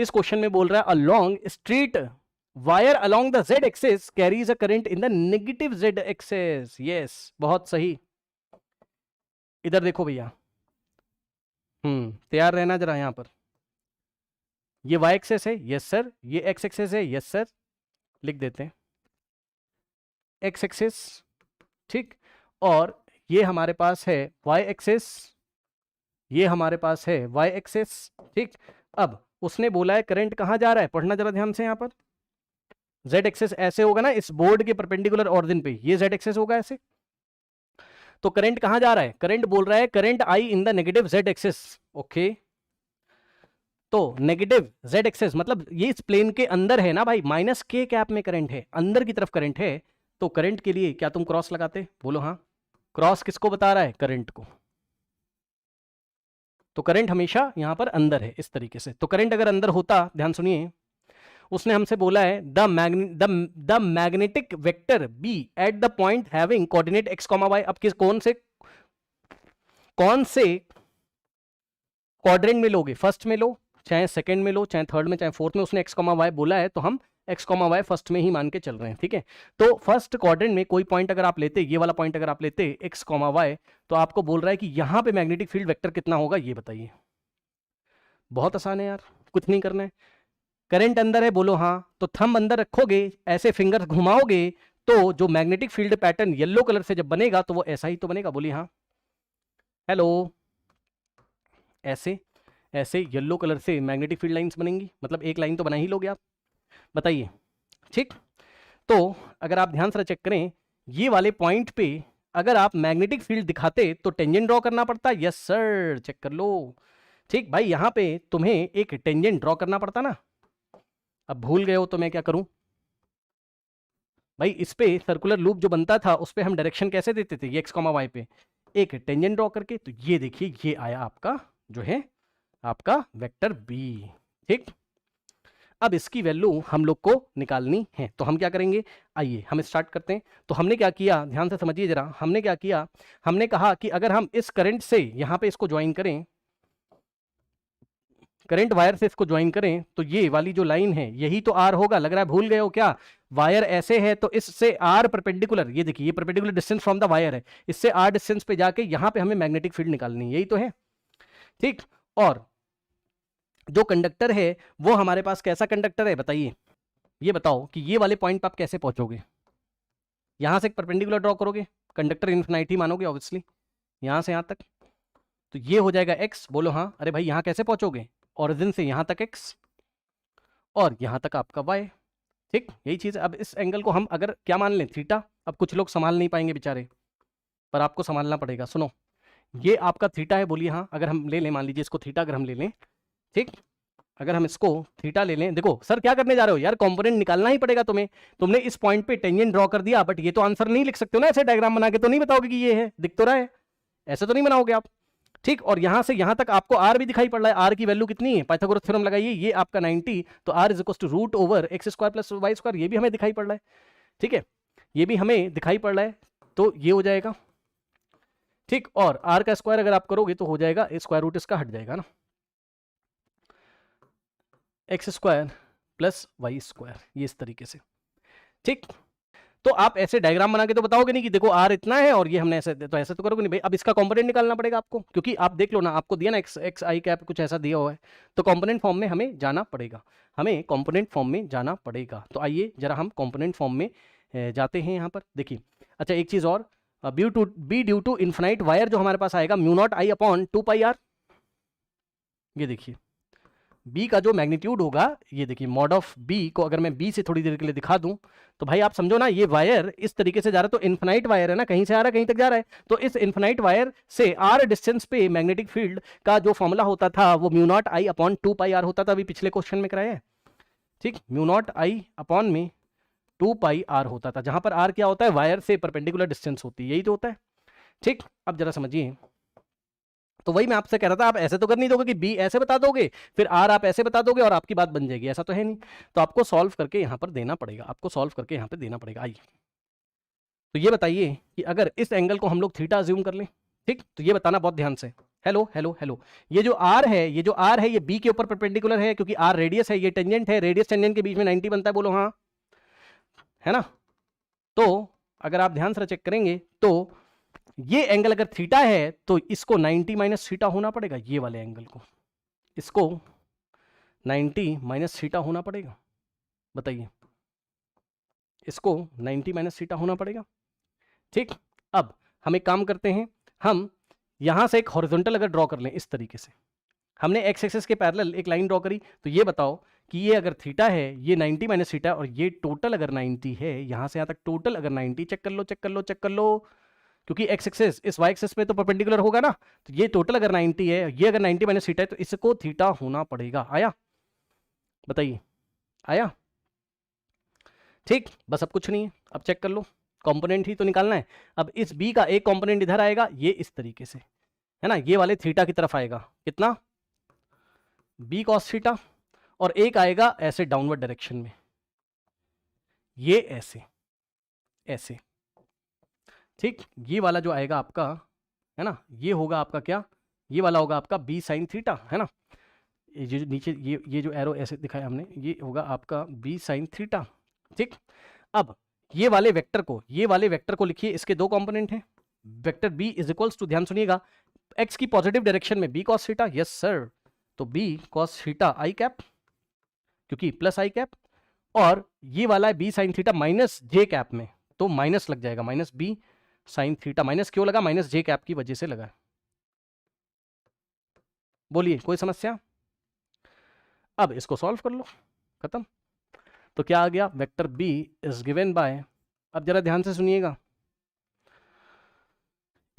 इस क्वेश्चन में बोल रहा है along straight wire along the Z axis carries a current in the negative Z axis. Yes, बहुत सही। इधर देखो भैया, तैयार रहना जरा यहां पर। ये वाई एक्सिस है, यस सर। ये एक्स एक्सिस है, यस सर। लिख देते हैं एक्स एक्सिस, ठीक। और ये हमारे पास है वाई एक्सिस, ये हमारे पास है वाई एक्सिस, ठीक। अब उसने बोला है करंट कहां जा रहा है, पढ़ना जरा ध्यान से। यहां पर जेड एक्सिस ऐसे होगा ना, इस बोर्ड के परपेंडिकुलर ऑरिजिन पे ये जेड एक्सिस होगा ऐसे। तो करंट कहां जा रहा है, करंट बोल रहा है current I in the negative Z axis. Okay, तो नेगेटिव जेड एक्सिस मतलब ये इस प्लेन के अंदर है ना भाई, माइनस के कैप में करंट है, अंदर की तरफ करंट है। तो करंट के लिए क्या तुम क्रॉस लगाते, बोलो हाँ। क्रॉस किसको बता रहा है, करंट को। तो करंट हमेशा यहां पर अंदर है इस तरीके से। तो करंट अगर अंदर होता, ध्यान सुनिए, उसने हमसे बोला है the magnetic vector B at the point having coordinate X comma Y. अब किस कौन से क्वाड्रेंट में लोगे, फर्स्ट में लो, चाहे सेकंड में लो, चाहे थर्ड में, चाहे फोर्थ में। उसने एक्स कॉमा वाई बोला है तो हम एक्स कॉमा वाई फर्स्ट में ही मान के चल रहे हैं, ठीक है। तो फर्स्ट क्वाड्रेंट में कोई पॉइंट अगर आप लेते, ये वाला पॉइंट अगर आप लेते एक्स कॉमा वाई, तो आपको बोल रहा है कि यहां पे मैग्नेटिक फील्ड वेक्टर कितना होगा, ये बताइए। बहुत आसान है यार, कुछ नहीं करना है। करंट अंदर है, बोलो हाँ। तो थंब अंदर रखोगे, ऐसे फिंगर घुमाओगे, तो जो magnetic field pattern yellow colour से जब बनेगा तो वो ऐसा ही तो बनेगा, बोलिए हाँ। हेलो, ऐसे ऐसे येलो कलर से मैग्नेटिक फील्ड लाइंस बनेंगी, मतलब एक लाइन तो बना ही लोगे आप, बताइए, ठीक। तो अगर आप ध्यान से चेक करें, ये वाले पॉइंट पे अगर आप मैग्नेटिक फील्ड दिखाते तो टेंजेंट ड्रॉ करना पड़ता। यस सर, चेक कर लो, ठीक भाई। यहां पे तुम्हें एक टेंजेंट ड्रॉ करना पड़ता ना। अब भूल गए हो तो मैं क्या करूं भाई, इस पे सर्कुलर लूप जो बनता था उस पे हम डायरेक्शन कैसे देते थे, ये एक्स कॉमा वाई पे एक टेंजेंट ड्रॉ करके। तो ये देखिए, ये आया आपका जो है आपका वेक्टर बी, ठीक। अब इसकी वैल्यू हम लोग को निकालनी है, तो हम क्या करेंगे, आइए हम स्टार्ट करते हैं। तो हमने क्या किया, ध्यान से समझिए जरा। हमने क्या किया, हमने कहा कि अगर हम इस करंट से यहां पे इसको ज्वाइन करें, करंट वायर से इसको ज्वाइन करें, तो ये वाली जो लाइन है यही तो आर होगा। लग रहा है भूल गए हो क्या, वायर ऐसे है तो इससे आर परपेंडिकुलर, ये देखिए ये perpendicular distance from the wire है, इससे आर डिस्टेंस पे जाके यहां पे हमें मैग्नेटिक फील्ड निकालनी है, यही तो है, ठीक। और जो कंडक्टर है वो हमारे पास कैसा कंडक्टर है, बताइए। ये बताओ कि ये वाले पॉइंट पर आप कैसे पहुंचोगे, यहां से एक परपेंडिकुलर ड्रॉ करोगे, कंडक्टर इन्फिनिटी मानोगे ऑब्वियसली, यहां से यहां तक, तो ये हो जाएगा एक्स, बोलो हाँ। अरे भाई यहां कैसे पहुंचोगे, ओरिजिन से यहां तक एक्स और यहां तक आपका वाई, ठीक। यही चीज। अब इस एंगल को हम अगर क्या मान लें, थीटा। अब कुछ लोग संभाल नहीं पाएंगे बेचारे, पर आपको संभालना पड़ेगा। सुनो, ये आपका थीटा है, बोलिए हाँ। अगर हम ले लें, मान लीजिए इसको थीटा अगर हम ले लें, ठीक। अगर हम इसको थीटा ले लें, देखो सर क्या करने जा रहे हो यार, कंपोनेंट निकालना ही पड़ेगा तुम्हें। तुमने इस पॉइंट पे टेंजेंट ड्रॉ कर दिया, बट ये तो आंसर नहीं लिख सकते हो ना, ऐसे डायग्राम बना के तो नहीं बताओगे कि ये है, दिख तो रहा है, ऐसे तो नहीं बनाओगे आप, ठीक। और यहां से यहां तक आपको आर भी दिखाई पड़ रहा है, आर की वैल्यू कितनी है, पाइथागोरस थ्योरम लगाइए, ये आपका 90, तो R is equal to root over x square plus Y square, ये भी हमें दिखाई पड़ रहा है, ठीक है, ये भी हमें दिखाई पड़ रहा है, तो ये हो जाएगा, ठीक। और आर का स्क्वायर अगर आप करोगे तो हो जाएगा स्क्वायर रूट इसका हट जाएगा ना, X square plus Y square, ये इस तरीके से, ठीक। तो आप ऐसे डायग्राम बना के तो बताओगे नहीं कि देखो आर इतना है और ये हमने ऐसे, तो ऐसे तो करोगे नहीं भाई। अब इसका कंपोनेंट निकालना पड़ेगा आपको, क्योंकि आप देख लो ना, आपको दिया ना एक्स एक्स आई कैप कुछ ऐसा दिया हुआ है, तो कंपोनेंट फॉर्म में हमें जाना पड़ेगा, हमें कंपोनेंट फॉर्म में जाना पड़ेगा। तो आइए जरा हम कंपोनेंट फॉर्म में जाते हैं यहाँ पर, देखिए। अच्छा एक चीज़ और, B due to infinite wire जो हमारे पास आएगा म्यू नॉट आई अपॉन 2 पाई आर, ये देखिए b का जो मैग्नीट्यूड होगा, ये देखिए मॉड ऑफ b को अगर मैं b से थोड़ी देर के लिए दिखा दूं, तो भाई आप समझो ना, ये वायर इस तरीके से जा रहा है, तो इन्फिनाइट वायर है ना, कहीं से आ रहा है कहीं तक जा रहा है, तो इस इन्फिनाइट वायर से r डिस्टेंस पे मैग्नेटिक फील्ड का जो फॉर्मूला होता था वो म्यू नॉट आई अपॉन 2 पाई आर होता था, अभी पिछले क्वेश्चन में कराया है, ठीक। म्यू नॉट आई अपॉन में 2 पाई आर होता था, जहां पर r क्या होता है, वायर से परपेंडिकुलर डिस्टेंस होती है, यही तो होता है, ठीक। अब जरा समझिए, तो वही मैं आपसे कह रहा था, आप ऐसे तो कर नहीं दोगे कि बी ऐसे बता दोगे फिर आर आप ऐसे बता दोगे और आपकी बात बन जाएगी, ऐसा तो है नहीं। तो आपको सॉल्व करके यहां पर देना पड़ेगा, आपको सॉल्व करके यहां पर देना पड़ेगा। आइए तो ये बताइए कि अगर इस एंगल को हम लोग थीटा अज्यूम कर लें, ठीक, तो ये बताना बहुत ध्यान से, हेलो हेलो हेलो, ये जो r है, ये जो r है, ये b के ऊपर परपेंडिकुलर है क्योंकि r रेडियस है, ये टेंजेंट है, रेडियस टेंजेंट के बीच में 90 बनता है, बोलो हाँ, है ना। तो अगर आप ध्यान से चेक करेंगे तो ये एंगल अगर थीटा है तो इसको 90 माइनस थीटा होना पड़ेगा, ये वाले एंगल को, इसको 90 माइनस थीटा होना पड़ेगा, बताइए, इसको 90 माइनस थीटा होना पड़ेगा, ठीक। अब हम एक काम करते हैं, हम यहां से एक हॉरिजॉन्टल अगर ड्रॉ कर लें इस तरीके से, हमने एक्स एक्सिस के पैरेलल एक लाइन ड्रॉ करी, तो ये बताओ कि ये अगर थीटा है, ये 90 माइनस थीटा, और ये टोटल अगर 90 है, यहां से यहां तक टोटल अगर 90, चेक कर लो चेक कर लो चेक कर लो, क्योंकि एक्स एक्सिस इस वाई एक्सिस में तो परपेंडिकुलर होगा ना, तो ये टोटल अगर 90 है, ये अगर 90 माइनस थीटा है, तो इसको थीटा होना पड़ेगा। आया, बताइए, आया, ठीक। बस अब कुछ नहीं है, अब चेक कर लो, कंपोनेंट ही तो निकालना है। अब इस b का एक कंपोनेंट इधर आएगा, ये इस तरीके से, है ना, ये वाले थीटा की तरफ आएगा, कितना, b cos थीटा, और एक आएगा ऐसे डाउनवर्ड डायरेक्शन में, ये ऐसे ऐसे, ठीक। ये वाला जो आएगा आपका, है ना, ये होगा आपका क्या, ये वाला होगा आपका b sin थीटा, है ना, ये जो नीचे ये जो एरो ऐसे दिखाया हमने, ये होगा आपका b sin थीटा, ठीक। अब ये वाले वेक्टर को लिखिए, इसके दो कंपोनेंट हैं, vector b is equals to, ध्यान सुनिएगा, x की पॉजिटिव डायरेक्शन में b cos theta, yes sir, तो b cos theta i cap, क्योंकि प्लस i कैप, और ये वाला है b sin theta minus j cap में, तो माइनस लग जाएगा, minus b sin theta, minus क्यों लगा, माइनस j कैप की वजह से लगा, बोलिए कोई समस्या। अब इसको सॉल्व कर लो, खत्म। तो क्या आ गया, vector b is given by, अब जरा ध्यान से सुनिएगा,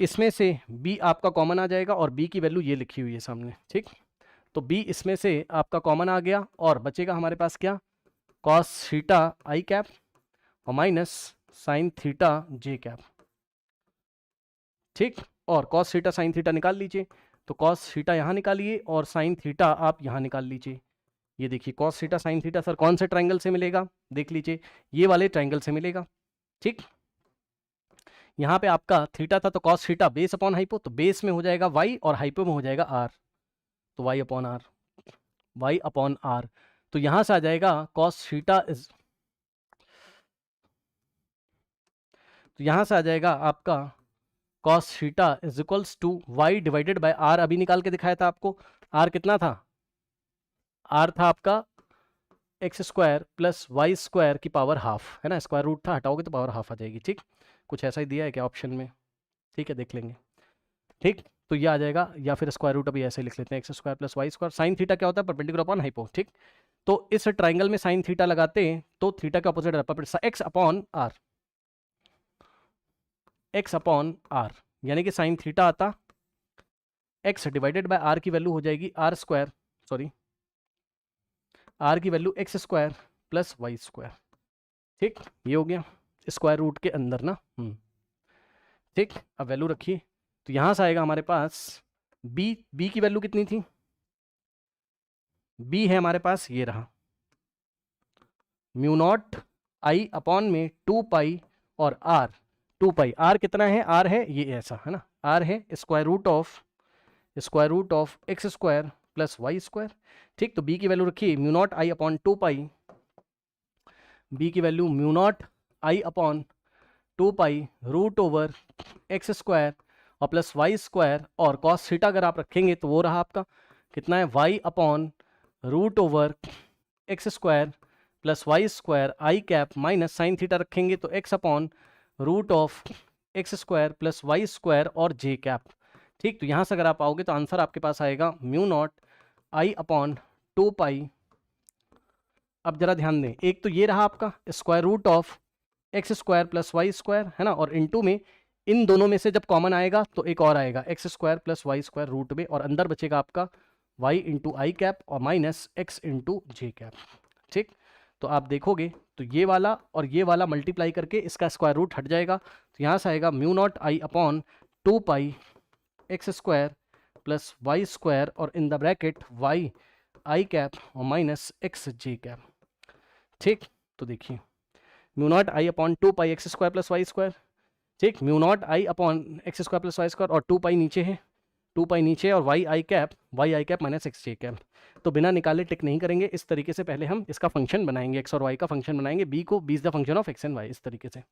इसमें से b आपका कॉमन आ जाएगा, और b की वैल्यू ये लिखी हुई है सामने, ठीक। तो b इसमें से आपका कॉमन आ गया, और बचेगा हमारे पास क्या, cos थीटा i कैप और minus sin theta j cap, ठीक। और cos थीटा sin थीटा निकाल लीजिए, तो cos थीटा यहाँ निकालिए और sin थीटा आप यहाँ निकाल लीजिए, ये देखिए cos theta sin theta sir कौन से ट्रायंगल से मिलेगा, देख लीजिए, ये वाले ट्रायंगल से मिलेगा, ठीक। यहाँ पे आपका थीटा था, तो cos theta base upon hypo, तो बेस में हो जाएगा y और हाइपो में हो जाएगा r, तो y upon r, y upon r, तो यहां से आ जाएगा cos थीटा इज, तो यहां से आ जाएगा आपका cos theta is equals to y divided by r, अभी निकाल के दिखाया था आपको, r कितना था, r था आपका X square plus Y square की पावर हाफ, है ना, स्क्वायर रूट था, हटाओगे तो पावर हाफ आ जाएगी, ठीक। कुछ ऐसा ही दिया है क्या ऑप्शन में, ठीक है, देख लेंगे, ठीक। तो ये आ जाएगा, या फिर स्क्वायर रूट अभी ऐसे लिख लेते हैं, X square plus Y square, sine theta क्या होता है, परपेंडिकुलर अपॉन हाइपो, ठीक। तो इस ट्राइंगल में साइन थीटा लगाते हैं तो थीटा के opposite X upon R, X upon R, यानी कि साइन थीटा आता एक्स डिवाइडेड बाय आर की वैल्यू हो जाएगी आर स्क्वायर, सॉरी आर की value X square plus Y square, ठीक। ये हो गया स्क्वायर रूट के अंदर ना, ठीक। अब वैल्यू रखिए, तो यहां से आएगा हमारे पास बी की वैल्यू कितनी थी, बी है हमारे पास, ये रहा, म्यू नॉट आई अपॉन में 2 पाई और आर, 2 पाई, आर कितना है, आर है ये ऐसा, है ना, आर है square root of x square plus Y square, ठीक। तो बी की वैल्यू रखिए म्यू नॉट आई अपॉन 2 पाई, बी की वैल्यू म्यू नॉट आई upon 2 pi root over x square और प्लस वाई स्क्वायर, और कॉस थीटा अगर आप रखेंगे तो वो रहा आपका कितना है, y upon root over x square plus Y square i cap, minus sine theta रखेंगे तो x upon root of x square plus Y square और जे कैप, ठीक। तो यहाँ से अगर आप आओगे तो आंसर आपके पास आएगा म्यू नॉट आई अपॉन 2 पाई, अब जरा ध्यान दें, एक तो ये रहा आपका square root of x square plus Y square, है ना, और इनटू में इन दोनों में से जब कॉमन आएगा तो एक और आएगा X square plus Y square root में, और अंदर बचेगा आपका वाई इंटू आई कैप और minus X into J cap, ठीक। तो आप देखोगे तो ये वाला और ये वाला मल्टीप्लाई करके इसका स्क्वायर रूट हट जाएगा, तो यहाँ से आएगा म्यू नॉट आई upon 2 pi x square plus Y square और in the bracket y i cap और माइनस एक्स जे कैप, ठीक। तो देखिए म्यू नॉट आई upon 2 pi x square plus Y square, ठीक, म्यू नॉट आई upon x square plus Y square, और 2 pi नीचे है, 2 pi नीचे और y i cap minus x j cap. तो बिना निकाले टिक नहीं करेंगे, इस तरीके से पहले हम इसका फंक्शन बनाएंगे, एक्स और वाई का फंक्शन बनाएंगे, बी को B is the function of X and Y, इस तरीके से।